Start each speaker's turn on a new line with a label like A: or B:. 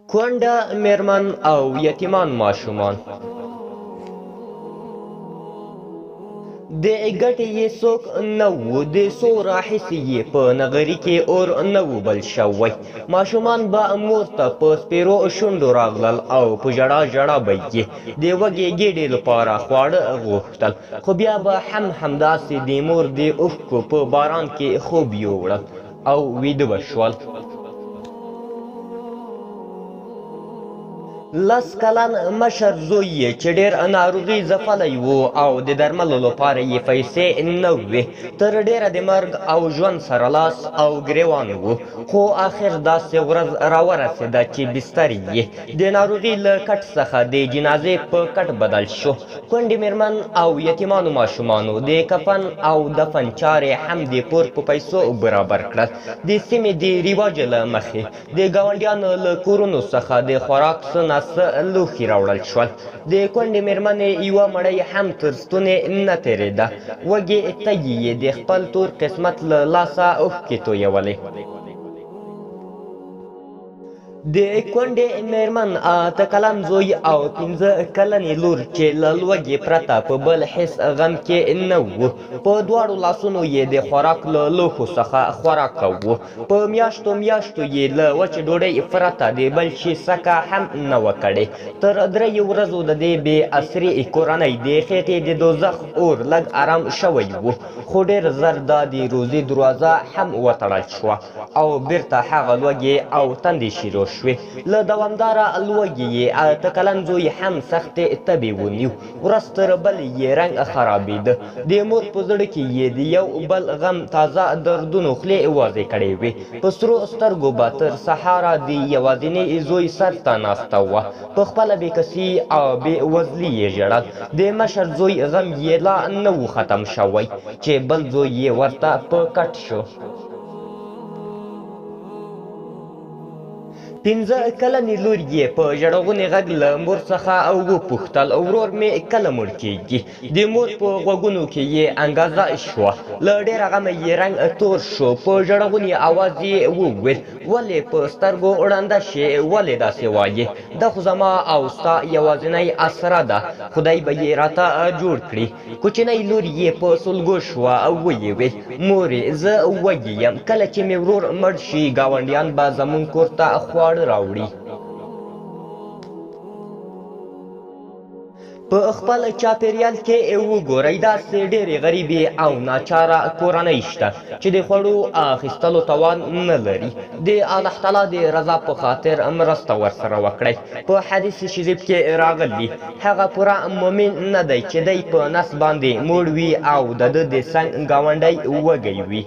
A: کونډه میرمن او یتیمان ماشومان د ګټې یې څوک نه وو د څو راهیسې یې په نغري کې اور نه وو بل شوی ماشومان به مور ته په سپېرو شونډو راغلل او په ژړا ژړا به یې د وږې ګېډې لپاره خواړه غوښتل خو بیا به هم همداسې د مور د اوښکو په باران کې خوب یووړل او ویده به شول لس کلن مشر زوی یې چې ډېر ناروغي ځپلی و او د درملو لپاره یې پیسې نه وې تر ډېره د مرګ او ژوند سره لاس او ګریوان و خو آخر داسې ورځ راورسېده چې بستر یې د ناروغي له کټ څخه د جنازې په کټ بدل شو کونډې میرمن او یتیمانو ماشومانو د کفن او دفن چارې هم د پور په پیسو برابر کړل د سیمې د رواج له مخې د ګاونډیانو له کورونو څخه د خوراک څه لوښي راوړل شول د کونډې میرمنې یوه مړۍ هم تر ستونې نه تېرېده وږې تږي یې د خپل تور قسمت له لاسه اوښکې تویولې د کونډې میرمن 8 کلن زوی او 15 کلنې لور چې له لوږې پرته په بل هېڅ غم کې نه و په دواړو لاسونو یې د خوراک له لوښو څخه خوراک کوو په میاشتو میاشتو یې له وچې ډوډۍ پرته د بل شي څکه هم نه وه کړې تر 3 ورځو د دې بې عصري کورنۍ د خېټې د دوزخ اور لږ آرام شوی و خو ډېر زر دا د روزي دروازه هم وتړل شوه او بیرته هغه لوږې او تندې شروع شوې له دوامداره لوږې یې 8 کلن زوی هم سختې تبې ونیو ورځ تر بلې یې رنګ خرابېده د مور په زړه کې یې د یو بل غم تازه دردونو خولې وازې کړې وې په سرو سترګو به تر سهاره د یوازیني زوی سر ته ناسته وه په خپله بېکسي او بې وزلي یې ژړل د مشر زوی غم یې لا نه و ختم شوی چې بل زوی یې ورته په کټ شو 15 کلنې لور یې په ژړغوني غږ له مور څخه وپوښتل ورور مې کله مړ کېږي د مور په غوږونو کې یې انګازه شوه له ډېره غمه یې رنګ تور شو په ژړغوني اواز یې وویل ولې په سترګو ړنده شې ولې داسې وایې دا خو زما او ستا یوازینۍ اسره ده خدای به یې راته جوړ کړي کوچنۍ لور یې په سلګو شوه او ویې ویل مورې زه وږې یم کله چې مې ورور مړ شي ګاونډیان به زموږ کور ته خواړه راوړي په خپل چاپېریال کې وګورئ داسې ډېرې غریبې او ناچاره کورنۍ شته چې د خوړو اخیستلو توان نه لري د الله تعالی د رضا په خاطر مرسته ورسره وکړئ په حدیث شریف کې راغلي هغه پوره مؤمن نه دی چې دی په نس باندې موړ وي او د ده د څنګ ګاونډی وږی وي